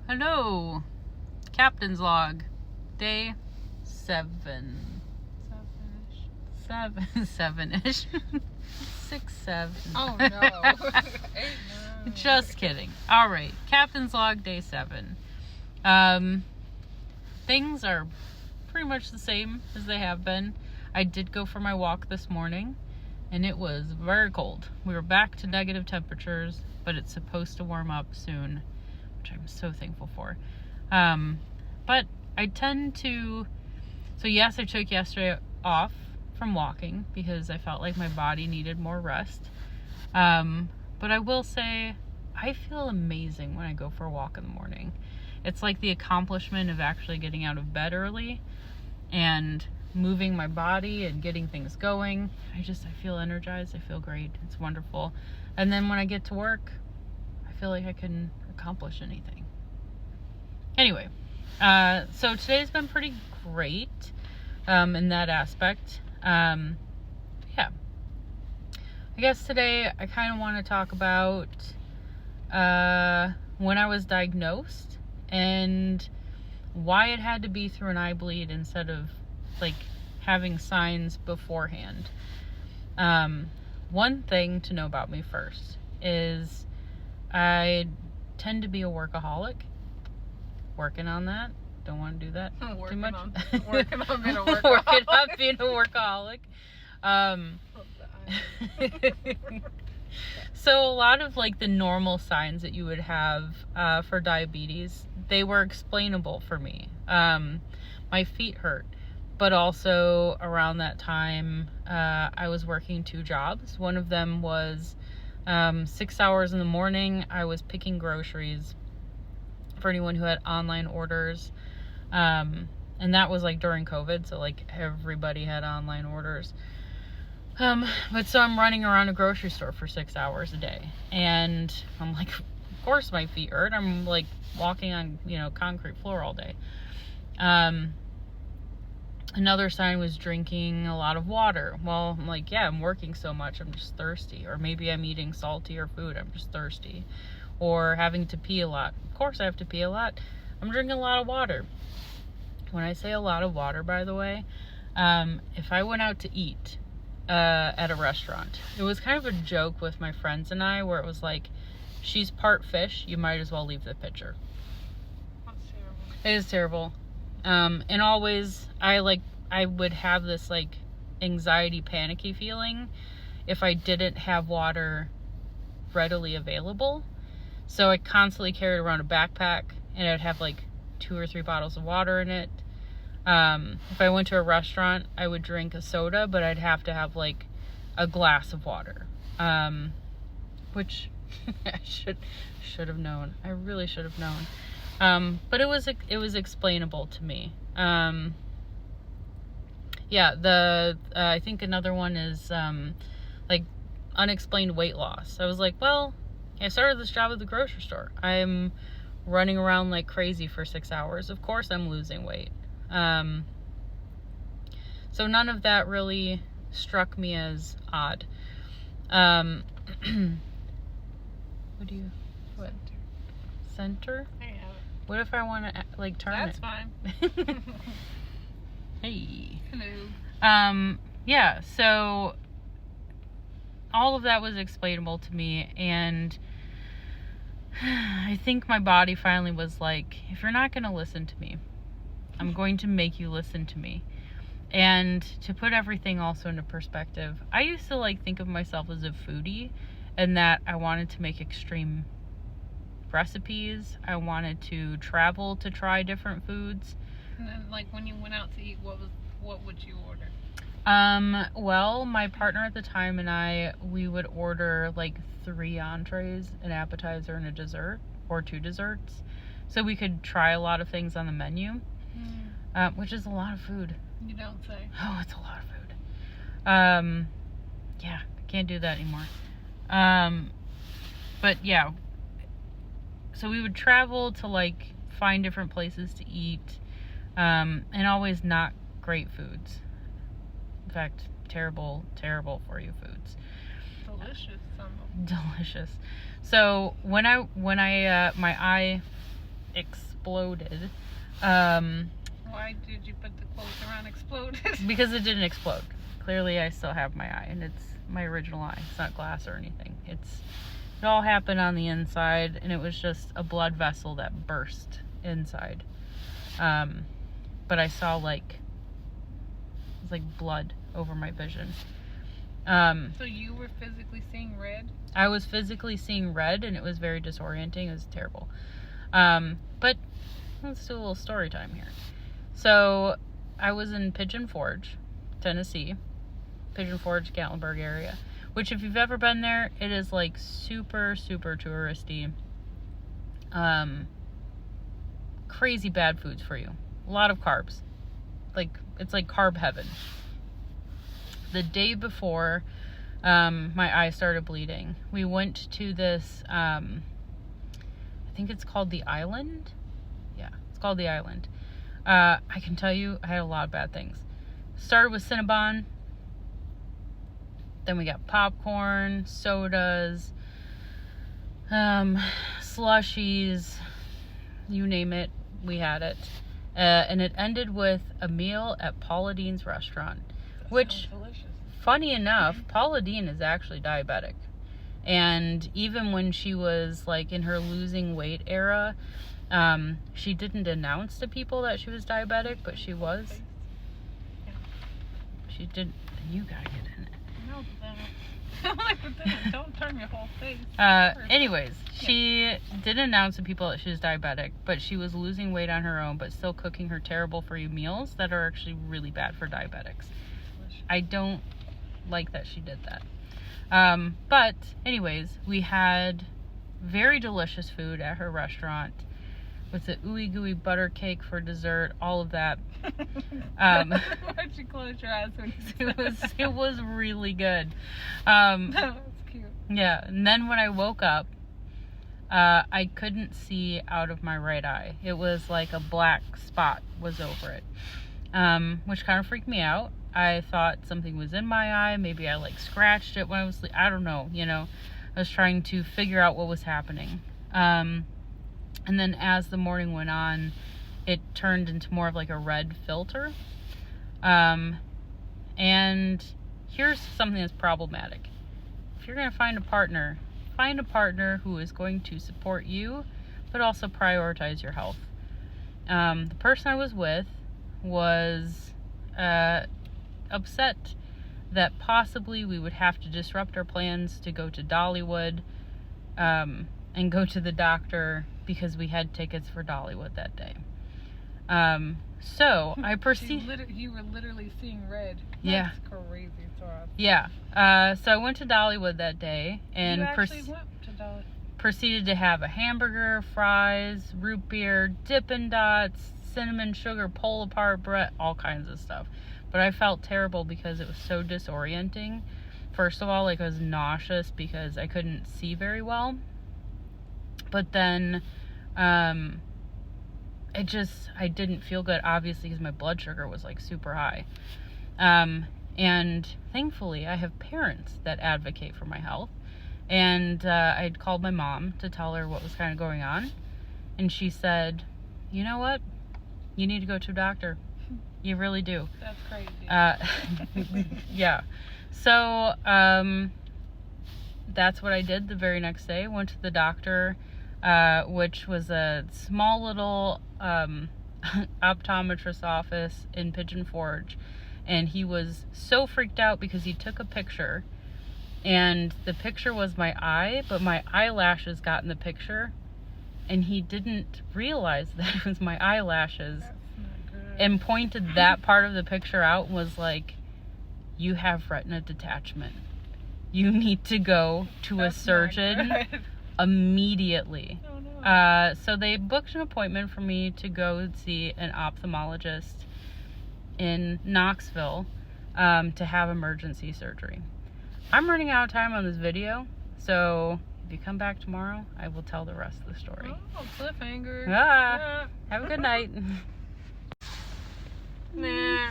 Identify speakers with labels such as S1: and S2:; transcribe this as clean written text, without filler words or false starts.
S1: Hello, Captain's Log, day 7. Seven-ish. 6, 7.
S2: Oh no. 8, 9.
S1: Just kidding. All right, Captain's Log, day 7. Things are pretty much the same as they have been. I did go for my walk this morning, and it was very cold. We were back to negative temperatures, but it's supposed to warm up soon, which I'm so thankful for. But I tend to, so yes, I took yesterday off from walking because I felt like my body needed more rest. But I will say, I feel amazing when I go for a walk in the morning. It's like the accomplishment of actually getting out of bed early and moving my body and getting things going. I feel energized. I feel great. It's wonderful. And then when I get to work, I feel like I can accomplish anything. Anyway, so today's been pretty great in that aspect. Yeah. I guess today I kind of want to talk about when I was diagnosed and why it had to be through an eye bleed instead of like having signs beforehand. One thing to know about me first is I tend to be a workaholic. Working on that. Don't want to do that too much.
S2: Working on being a workaholic.
S1: Working on being a workaholic. So a lot of like the normal signs that you would have for diabetes, they were explainable for me. My feet hurt, but also around that time I was working 2 jobs. One of them was 6 hours in the morning. I was picking groceries for anyone who had online orders. And that was like during COVID, so like everybody had online orders. But so I'm running around a grocery store for 6 hours a day, and I'm like, of course my feet hurt. I'm like walking on, concrete floor all day. Another sign was drinking a lot of water. Well, I'm like, yeah, I'm working so much, I'm just thirsty. Or maybe I'm eating saltier food, I'm just thirsty. Or having to pee a lot. Of course I have to pee a lot. I'm drinking a lot of water. When I say a lot of water, by the way, if I went out to eat at a restaurant, it was kind of a joke with my friends and I, where it was like, she's part fish, you might as well leave the pitcher.
S2: That's terrible.
S1: It is terrible. And always, I would have this like anxiety, panicky feeling if I didn't have water readily available. So I constantly carried around a backpack, and I'd have like 2 or 3 bottles of water in it. If I went to a restaurant, I would drink a soda, but I'd have to have like a glass of water, which I should have known. I really should have known. But it was explainable to me. Yeah, I think another one is like unexplained weight loss. I was like, well, I started this job at the grocery store. I'm running around like crazy for 6 hours. Of course I'm losing weight. So none of that really struck me as odd. What? Center?
S2: I have it.
S1: What if I want to like turn
S2: That's
S1: it?
S2: fine.
S1: Hey.
S2: Hello.
S1: Yeah, so all of that was explainable to me, and I think my body finally was like, if you're not going to listen to me, I'm going to make you listen to me. And to put everything also into perspective, I used to like think of myself as a foodie, and that I wanted to make extreme recipes. I wanted to travel to try different foods.
S2: And then, like, when you went out to eat, what would you order?
S1: Well, my partner at the time and we would order like 3 entrees, an appetizer, and a dessert, or 2 desserts. So we could try a lot of things on the menu, which is a lot of food.
S2: You don't say.
S1: Oh, it's a lot of food. Yeah, I can't do that anymore. But yeah, so we would travel to like find different places to eat, and always not great foods. In fact, terrible for you foods.
S2: Delicious, some of them.
S1: Delicious. So when I my eye exploded.
S2: Why did you put the quote around exploded?
S1: Because it didn't explode. Clearly I still have my eye, and it's my original eye. It's not glass or anything. It all happened on the inside, and it was just a blood vessel that burst inside. But I saw it was like blood over my vision.
S2: So you were physically seeing red?
S1: I was physically seeing red, and it was very disorienting. It was terrible. But let's do a little story time here. So I was in Pigeon Forge, Tennessee. Pigeon Forge, Gatlinburg area. Which, if you've ever been there, it is like super, super touristy. Crazy bad foods for you. A lot of carbs. It's like carb heaven. The day before my eye started bleeding, we went to this, I think it's called the Island. Yeah, it's called the Island. I can tell you, I had a lot of bad things. Started with Cinnabon. Then we got popcorn, sodas, slushies, you name it, we had it. And it ended with a meal at Paula Deen's restaurant.
S2: That
S1: Which,
S2: sounds delicious.
S1: funny enough, Paula Deen is actually diabetic. And even when she was in her losing weight era, she didn't announce to people that she was diabetic, but she was.
S2: Yeah.
S1: She did. You gotta get in it.
S2: No, but then don't turn your whole face.
S1: Anyways, she didn't announce to people that she was diabetic, but she was losing weight on her own, but still cooking her terrible for you meals that are actually really bad for diabetics. I don't like that she did that. But anyways, we had very delicious food at her restaurant with the ooey gooey butter cake for dessert, all of that.
S2: Why'd you close your eyes when you said
S1: It was really good.
S2: That's cute.
S1: Yeah, and then when I woke up, I couldn't see out of my right eye. It was like a black spot was over it, which kind of freaked me out. I thought something was in my eye. Maybe I scratched it when I was asleep. I don't know, I was trying to figure out what was happening. And then as the morning went on, it turned into more of a red filter. And here's something that's problematic. If you're going to find a partner who is going to support you, but also prioritize your health. The person I was with was upset that possibly we would have to disrupt our plans to go to Dollywood and go to the doctor because we had tickets for Dollywood that day. So I proceeded.
S2: You were literally seeing red.
S1: Yeah.
S2: That's crazy, Tora.
S1: Yeah. So I went to Dollywood that day and
S2: You actually went to Dollywood.
S1: proceeded to have a hamburger, fries, root beer, Dippin' Dots, cinnamon sugar pull apart bread, all kinds of stuff. But I felt terrible because it was so disorienting. First of all, I was nauseous because I couldn't see very well. But then I didn't feel good, obviously, because my blood sugar was super high. And thankfully, I have parents that advocate for my health. And I'd called my mom to tell her what was kind of going on. And she said, you know what? You need to go to a doctor. You really do.
S2: That's crazy.
S1: Yeah. So that's what I did the very next day. Went to the doctor, which was a small little optometrist office in Pigeon Forge. And he was so freaked out because he took a picture. And the picture was my eye, but my eyelashes got in the picture. And he didn't realize that it was my eyelashes.
S2: That's not good.
S1: And pointed that part of the picture out and was like, you have retina detachment. You need to go to
S2: That's
S1: a surgeon
S2: not good.
S1: immediately.
S2: Oh, no.
S1: So they booked an appointment for me to go see an ophthalmologist in Knoxville to have emergency surgery. I'm running out of time on this video, so if you come back tomorrow, I will tell the rest of the story.
S2: Oh, cliffhanger.
S1: Ah, have a good night.
S2: Nah.